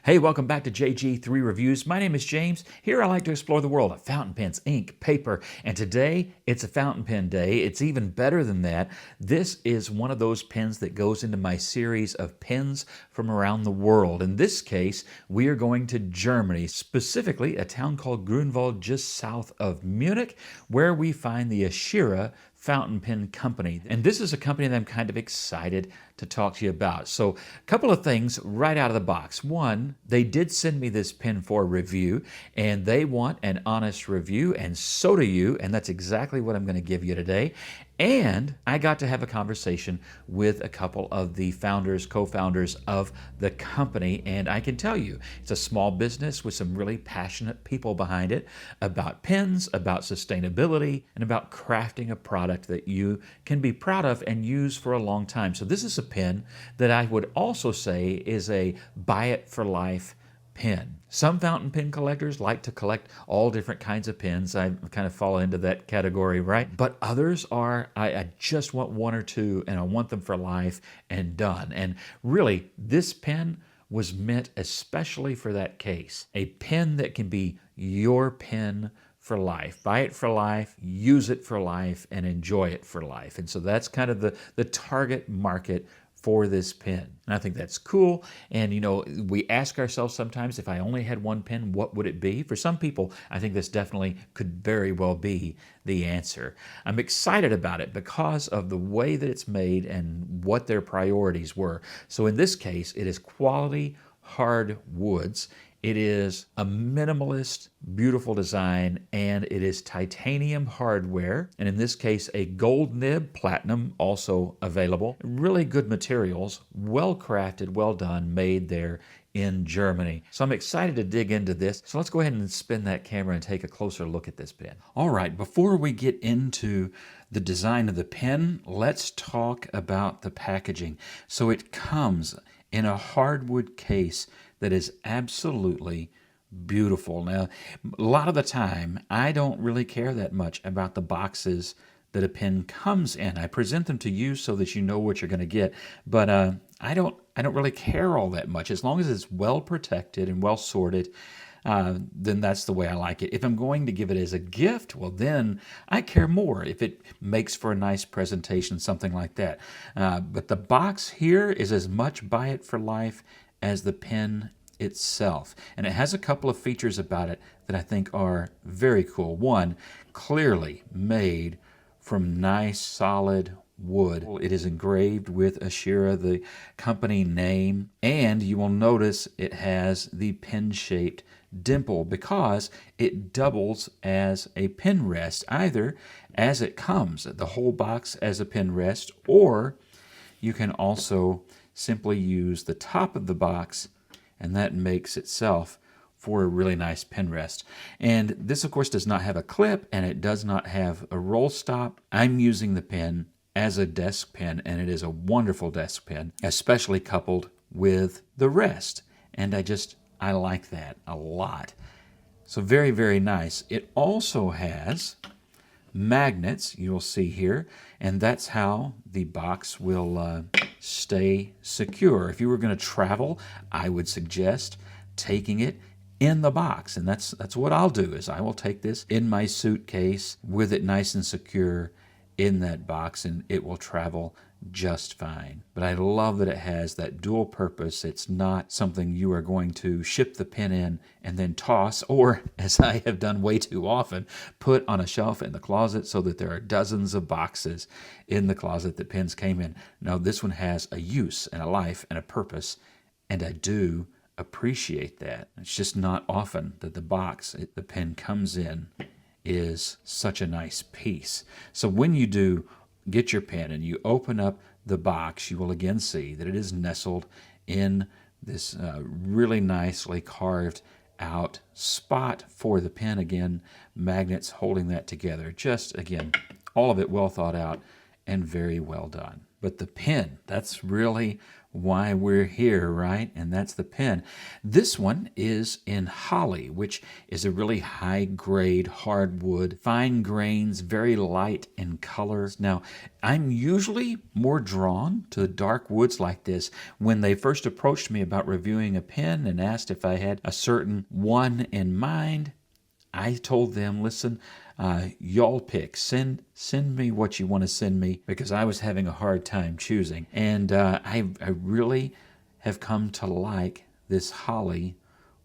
Hey, welcome back to JG3 Reviews. My name is James. Here I like to explore the world of fountain pens, ink, paper, and today it's a fountain pen day. It's even better than that. This is one of those pens that goes into my series of pens from around the world. In this case, we are going to Germany, specifically a town called Grunwald just south of Munich, where we find the Ashera Fountain Pen Company. And this is a company that I'm kind of excited to talk to you about. So a couple of things right out of the box. One, they did send me this pen for review, and they want an honest review, and so do you, and that's exactly what I'm going to give you today. And I got to have a conversation with a couple of the founders, co-founders of the company, and I can tell you, it's a small business with some really passionate people behind it about pens, about sustainability, and about crafting a product that you can be proud of and use for a long time. So this is a pen that I would also say is a buy it for life pen. Some fountain pen collectors like to collect all different kinds of pens. I kind of fall into that category, right? But others are, I just want one or two and I want them for life and done. And really, this pen was meant especially for that case. A pen that can be your pen for life. Buy it for life, use it for life, and enjoy it for life. And so that's kind of the target market for this pen. And I think that's cool. And you know, we ask ourselves sometimes, if I only had one pen, what would it be? For some people, I think this definitely could very well be the answer. I'm excited about it because of the way that it's made and what their priorities were. So in this case, it is quality hard woods. It is a minimalist, beautiful design, and it is titanium hardware. And in this case, a gold nib, platinum also available. Really good materials, well crafted, well done, made there in Germany. So I'm excited to dig into this. So let's go ahead and spin that camera and take a closer look at this pen. All right, before we get into the design of the pen, let's talk about the packaging. So it comes in a hardwood case that is absolutely beautiful. Now, a lot of the time, I don't really care that much about the boxes that a pen comes in. I present them to you so that you know what you're going to get, but I don't really care all that much. As long as it's well protected and well sorted, then that's the way I like it. If I'm going to give it as a gift, well, then I care more if it makes for a nice presentation, something like that. But the box here is as much buy it for life as the pen itself. And it has a couple of features about it that I think are very cool. One, clearly made from nice, solid wood. It is engraved with Ashera, the company name, and you will notice it has the pen-shaped dimple because it doubles as a pen rest, either as it comes, the whole box as a pen rest, or you can also simply use the top of the box, and that makes itself for a really nice pen rest. And this, of course, does not have a clip, and it does not have a roll stop. I'm using the pen as a desk pen, and it is a wonderful desk pen, especially coupled with the rest. And I like that a lot. So very, very nice. It also has magnets, you'll see here, and that's how the box will stay secure. If you were going to travel, I would suggest taking it in the box, and that's what I'll do, is I will take this in my suitcase with it nice and secure in that box, and it will travel just fine. But I love that it has that dual purpose. It's not something you are going to ship the pen in and then toss, or, as I have done way too often, put on a shelf in the closet so that there are dozens of boxes in the closet that pens came in. No, this one has a use and a life and a purpose, and I do appreciate that. It's just not often that the box the pen comes in is such a nice piece. So when you do get your pen and you open up the box, you will again see that it is nestled in this really nicely carved out spot for the pen. Again, magnets holding that together. Just, again, all of it well thought out and very well done. But the pen, that's really why we're here, right? And that's the pen. This one is in holly, which is a really high grade hardwood, fine grains, very light in colors. Now, I'm usually more drawn to dark woods like this. When they first approached me about reviewing a pen and asked if I had a certain one in mind, I told them, listen, y'all pick. Send me what you want to send me, because I was having a hard time choosing. And I really have come to like this holly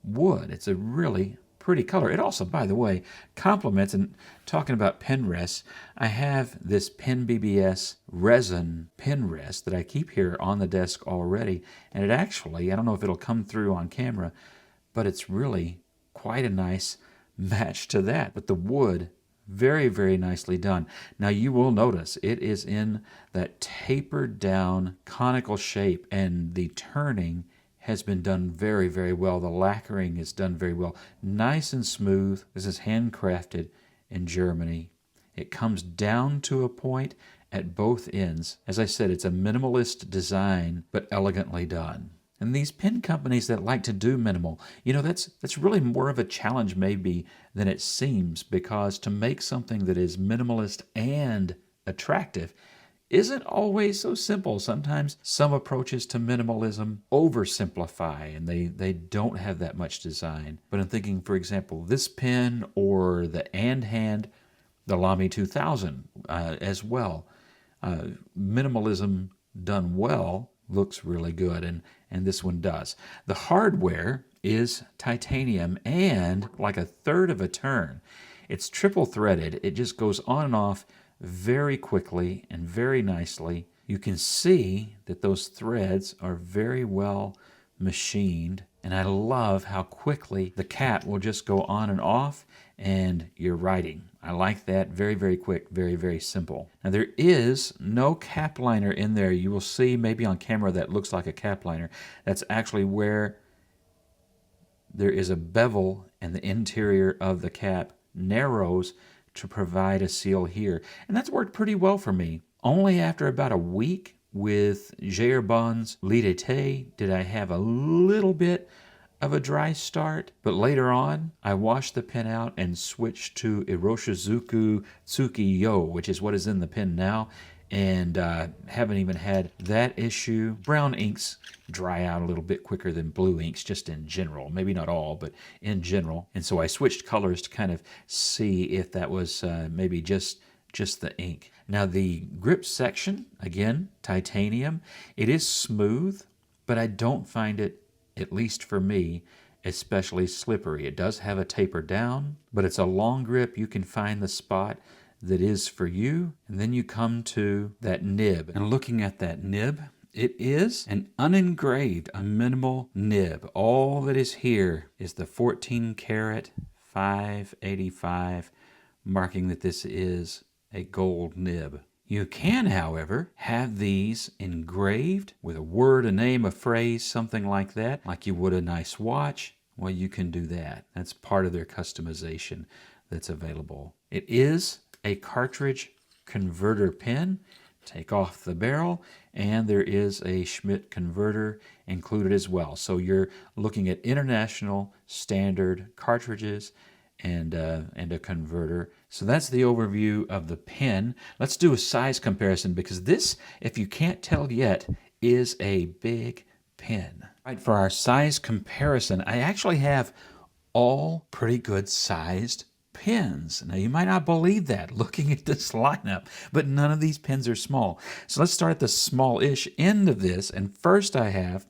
wood. It's a really pretty color. It also, by the way, complements, and talking about pen rests, I have this Pen BBS resin pen rest that I keep here on the desk already. And it actually, I don't know if it'll come through on camera, but it's really quite a nice match to that. But the wood, very, very nicely done. Now you will notice it is in that tapered down conical shape, and the turning has been done very, very well. The lacquering is done very well. Nice and smooth. This is handcrafted in Germany. It comes down to a point at both ends. As I said, it's a minimalist design, but elegantly done. And these pen companies that like to do minimal, that's really more of a challenge maybe than it seems, because to make something that is minimalist and attractive isn't always so simple. Sometimes some approaches to minimalism oversimplify, and they don't have that much design. But I'm thinking, for example, this pen or the And Hand, the Lamy 2000 as well. Minimalism done well looks really good, and this one does. The hardware is titanium and like a third of a turn. It's triple threaded. It just goes on and off very quickly and very nicely. You can see that those threads are very well machined, and I love how quickly the cap will just go on and off and you're writing. I like that. Very, very quick, very, very simple. Now there is no cap liner in there. You will see maybe on camera that looks like a cap liner. That's actually where there is a bevel, and the interior of the cap narrows to provide a seal here. And that's worked pretty well for me. Only after about a week with Jayarbon's Lidete did I have a little bit of a dry start, but later on I washed the pen out and switched to Iroshizuku Tsuki Yo, which is what is in the pen now, and haven't even had that issue. Brown inks dry out a little bit quicker than blue inks, just in general. Maybe not all, but in general. And so I switched colors to kind of see if that was maybe just the ink. Now the grip section, again, titanium. It is smooth, but I don't find it, at least for me, especially slippery. It does have a taper down, but it's a long grip. You can find the spot that is for you. And then you come to that nib. And looking at that nib, it is an unengraved, a minimal nib. All that is here is the 14 karat 585, marking that this is a gold nib. You can, however, have these engraved with a word, a name, a phrase, something like that, like you would a nice watch. Well, you can do that. That's part of their customization that's available. It is a cartridge converter pen. Take off the barrel, and there is a Schmidt converter included as well. So you're looking at international standard cartridges and a converter. So that's the overview of the pen. Let's do a size comparison, because this, if you can't tell yet, is a big pen. All right, for our size comparison, I actually have all pretty good sized pens. Now you might not believe that looking at this lineup, but none of these pens are small. So let's start at the small-ish end of this. And first I have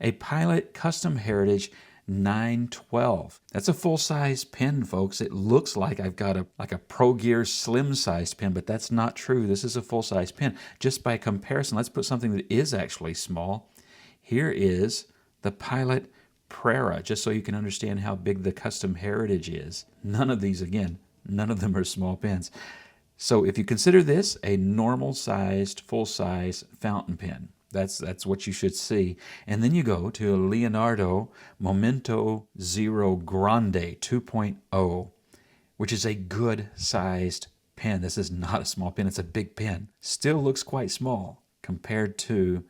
a Pilot Custom Heritage 912. That's a full-size pen, folks. It looks like I've got a Pro Gear slim-sized pen, but that's not true. This is a full-size pen. Just by comparison, let's put something that is actually small. Here is the Pilot Prera, just so you can understand how big the Custom Heritage is. None of these, again, none of them are small pens. So if you consider this a normal-sized, full-size fountain pen, that's what you should see. And then you go to a Leonardo Momento Zero Grande 2.0, which is a good-sized pen. pen. This is not a small pen. It's a big pen. Still looks quite small compared to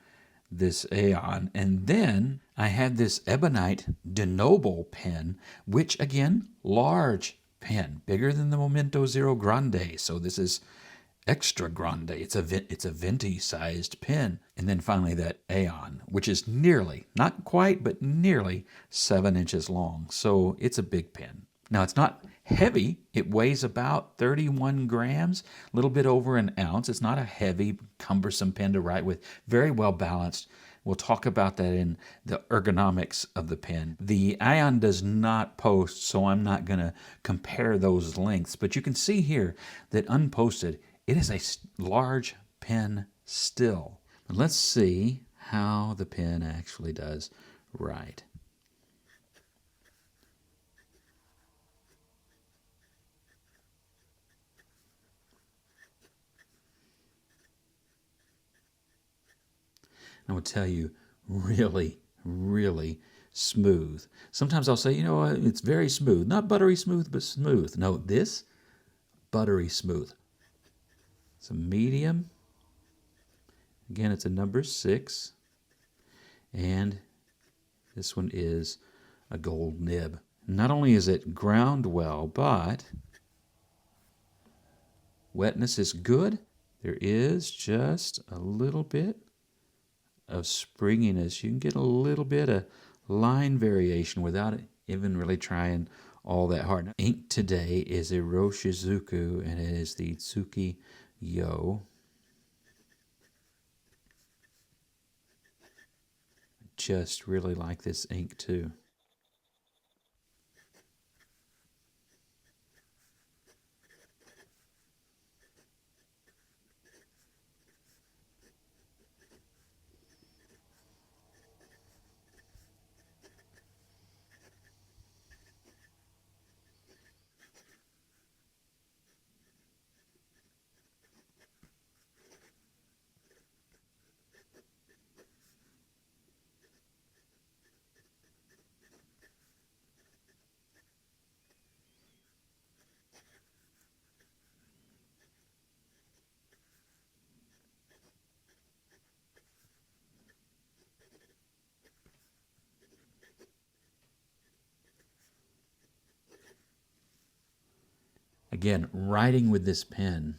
this Aeon. And then I have this Ebonite Denoble pen, which again, large pen, bigger than the Momento Zero Grande. So this is extra grande. It's a venti sized pen. And then finally that Aeon, which is nearly, not quite, but nearly 7 inches long. So it's a big pen. Now it's not heavy. It weighs about 31 grams, a little bit over an ounce. It's not a heavy, cumbersome pen to write with. Very well balanced. We'll talk about that in the ergonomics of the pen. The Aeon does not post, so I'm not going to compare those lengths. But you can see here that unposted, it is a large pen still. But let's see how the pen actually does write. I will tell you, really, really smooth. Sometimes I'll say, it's very smooth. Not buttery smooth, but smooth. No, this, buttery smooth. It's a medium. Again, it's a number 6. And this one is a gold nib. Not only is it ground well, but wetness is good. There is just a little bit of springiness. You can get a little bit of line variation without even really trying all that hard. Ink today is a Roshizuku, and it is the Tsuki Yo. Just really like this ink too. Again, writing with this pen,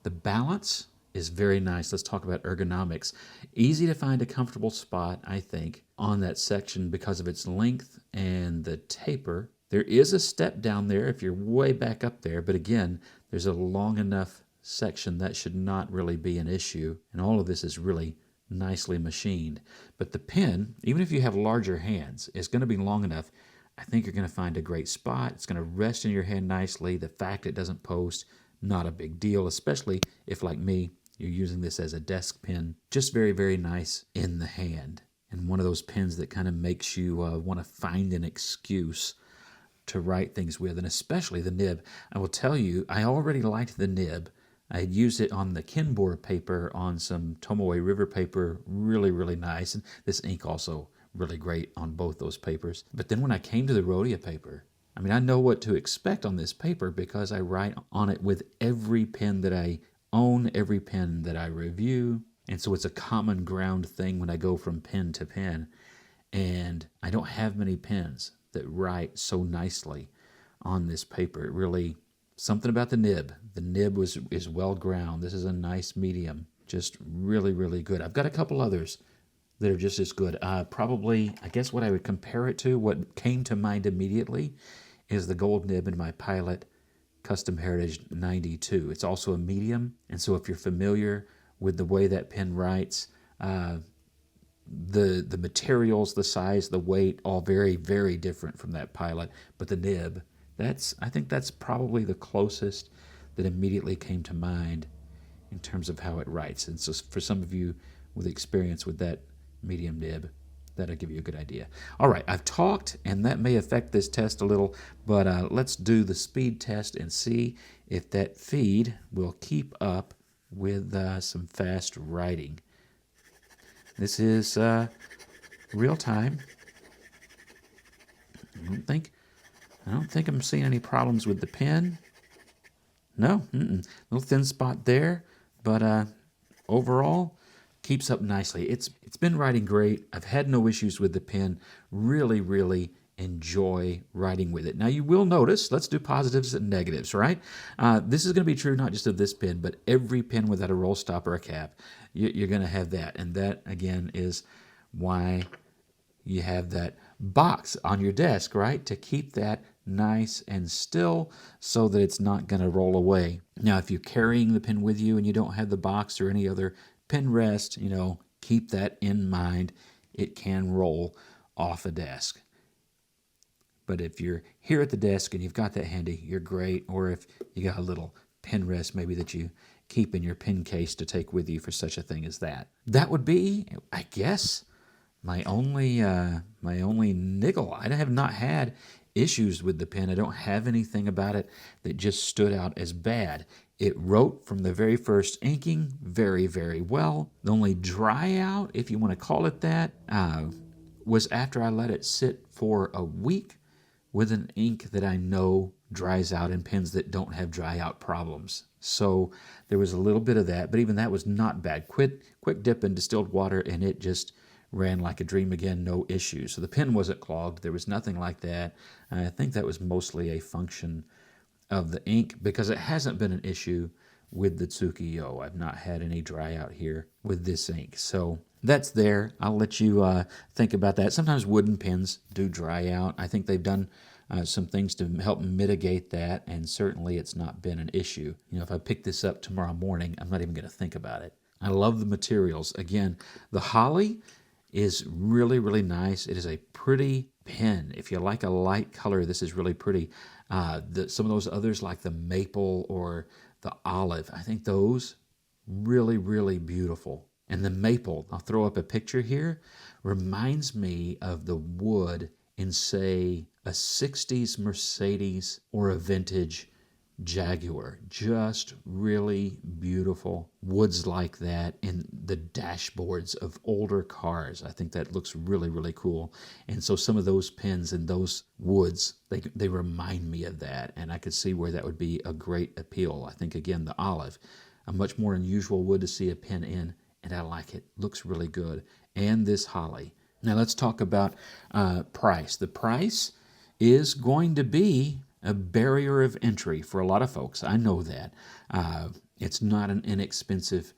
the balance is very nice. Let's talk about ergonomics. Easy to find a comfortable spot, I think, on that section because of its length and the taper. There is a step down there if you're way back up there, but again, there's a long enough section that should not really be an issue. And all of this is really nicely machined. But the pen, even if you have larger hands, is going to be long enough. I think you're going to find a great spot. It's going to rest in your hand nicely. The fact it doesn't post, not a big deal, especially if, like me, you're using this as a desk pen. Just very, very nice in the hand. And one of those pens that kind of makes you want to find an excuse to write things with, and especially the nib. I will tell you, I already liked the nib. I had used it on the Kinbor paper on some Tomoe River paper. Really, really nice. And this ink also really great on both those papers. But then when I came to the Rhodia paper, I know what to expect on this paper because I write on it with every pen that I own, every pen that I review. And so it's a common ground thing when I go from pen to pen. And I don't have many pens that write so nicely on this paper. It really, something about the nib. The nib is well ground. This is a nice medium. Just really, really good. I've got a couple others that are just as good. Probably, I guess what I would compare it to, what came to mind immediately, is the gold nib in my Pilot Custom Heritage 92. It's also a medium, and so if you're familiar with the way that pen writes, the materials, the size, the weight, all very, very different from that Pilot. But the nib, I think that's probably the closest that immediately came to mind in terms of how it writes. And so for some of you with experience with that medium nib, that'll give you a good idea. All right, I've talked, and that may affect this test a little, but let's do the speed test and see if that feed will keep up with some fast writing. This is real time. I don't think I'm seeing any problems with the pen. No, little thin spot there, but overall, keeps up nicely. It's been writing great. I've had no issues with the pen. Really, really enjoy writing with it. Now you will notice, let's do positives and negatives, right? This is going to be true not just of this pen, but every pen without a roll stop or a cap. You're going to have that. And that, again, is why you have that box on your desk, right? To keep that nice and still so that it's not going to roll away. Now, if you're carrying the pen with you and you don't have the box or any other pen rest, keep that in mind. It can roll off a desk. But if you're here at the desk and you've got that handy, you're great. Or if you got a little pen rest maybe that you keep in your pen case to take with you for such a thing as that. That would be, I guess, my only niggle. I have not had issues with the pen. I don't have anything about it that just stood out as bad. It wrote from the very first inking very, very well. The only dry out, if you want to call it that, was after I let it sit for a week with an ink that I know dries out in pens that don't have dry out problems. So there was a little bit of that, but even that was not bad. Quick dip in distilled water and it just ran like a dream again, no issue. So the pen wasn't clogged. There was nothing like that. I think that was mostly a function of the ink because it hasn't been an issue with the Tsukiyo. I've not had any dry out here with this ink. So that's there. I'll let you think about that. Sometimes wooden pens do dry out. I think they've done some things to help mitigate that, and certainly it's not been an issue. If I pick this up tomorrow morning, I'm not even going to think about it. I love the materials. Again, the holly is really, really nice. It is a pretty pen. If you like a light color, this is really pretty. Some of those others like the maple or the olive, I think those really, really beautiful. And the maple, I'll throw up a picture here, reminds me of the wood in, say, a 60s Mercedes or a vintage Jaguar. Just really beautiful woods like that in the dashboards of older cars. I think that looks really, really cool. And so some of those pens and those woods, they remind me of that. And I could see where that would be a great appeal. I think, again, the olive, a much more unusual wood to see a pen in, and I like it. Looks really good. And this holly. Now let's talk about price. The price is going to be a barrier of entry for a lot of folks. I know that. It's not an inexpensive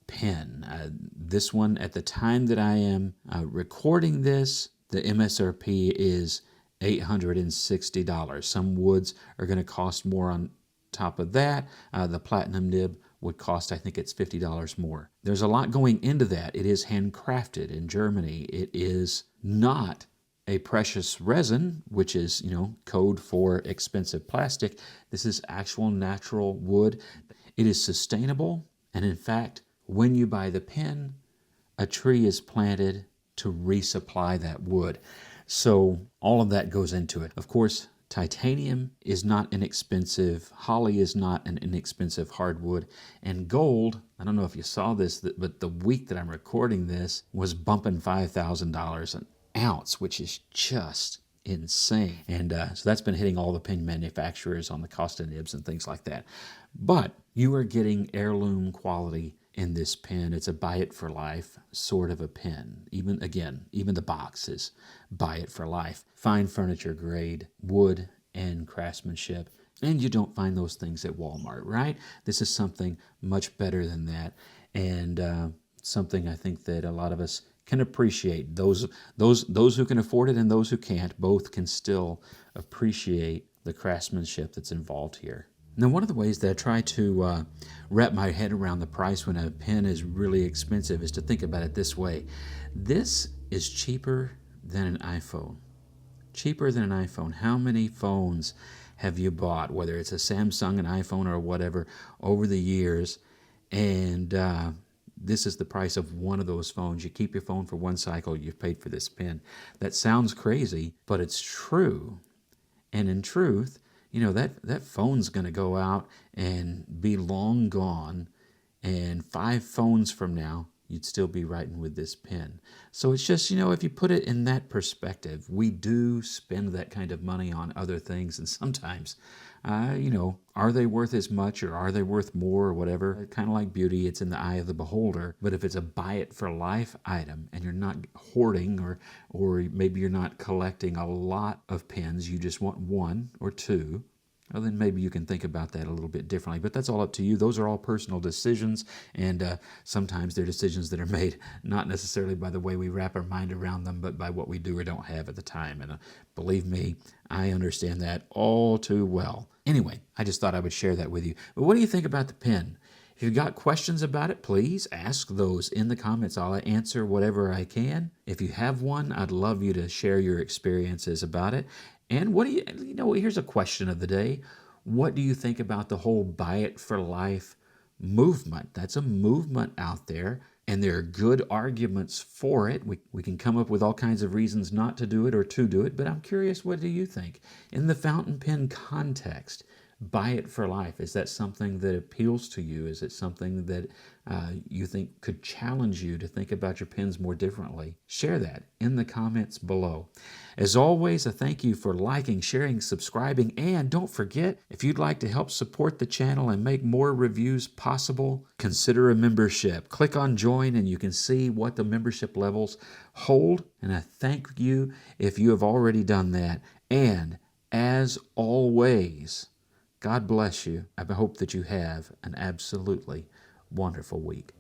pen. This one, at the time that I am recording this, the MSRP is $860. Some woods are going to cost more on top of that. The platinum nib would cost, I think it's $50 more. There's a lot going into that. It is handcrafted in Germany. It is not a precious resin, which is, code for expensive plastic. This is actual natural wood. It is sustainable. And in fact, when you buy the pen, a tree is planted to resupply that wood. So all of that goes into it. Of course, titanium is not inexpensive. Holly is not an inexpensive hardwood. And gold, I don't know if you saw this, but the week that I'm recording this was bumping $5,000 an ounce, which is just insane. And so that's been hitting all the pen manufacturers on the cost of nibs and things like that. But you are getting heirloom quality in this pen. It's a buy it for life sort of a pen. Even the box is buy it for life. Fine furniture grade, wood and craftsmanship. And you don't find those things at Walmart, right? This is something much better than that. And something I think that a lot of us can appreciate. Those who can afford it and those who can't, both can still appreciate the craftsmanship that's involved here. Now, one of the ways that I try to wrap my head around the price when a pen is really expensive is to think about it this way. This is cheaper than an iPhone. Cheaper than an iPhone. How many phones have you bought, whether it's a Samsung, an iPhone, or whatever, over the years? And this is the price of one of those phones. You keep your phone for one cycle, you've paid for this pen. That sounds crazy, but it's true. And in truth, that phone's going to go out and be long gone, and 5 phones from now, you'd still be writing with this pen. So it's just, if you put it in that perspective, we do spend that kind of money on other things, and sometimes are they worth as much or are they worth more or whatever? Kind of like beauty, it's in the eye of the beholder. But if it's a buy it for life item and you're not hoarding or maybe you're not collecting a lot of pens, you just want one or two, well, then maybe you can think about that a little bit differently. But that's all up to you. Those are all personal decisions, and sometimes they're decisions that are made not necessarily by the way we wrap our mind around them, but by what we do or don't have at the time. And believe me, I understand that all too well. Anyway, I just thought I would share that with you. But what do you think about the pen? If you've got questions about it, please ask those in the comments. I'll answer whatever I can. If you have one, I'd love you to share your experiences about it. And what do here's a question of the day. What do you think about the whole buy it for life movement? That's a movement out there, and there are good arguments for it. We can come up with all kinds of reasons not to do it or to do it, but I'm curious, what do you think? In the fountain pen context, buy it for life, is that something that appeals to you? Is it something that you think could challenge you to think about your pens more differently? Share that in the comments below. As always, I thank you for liking, sharing, subscribing, and don't forget, if you'd like to help support the channel and make more reviews possible, consider a membership. Click on join and you can see what the membership levels hold, and I thank you if you have already done that. And as always, God bless you. I hope that you have an absolutely wonderful week.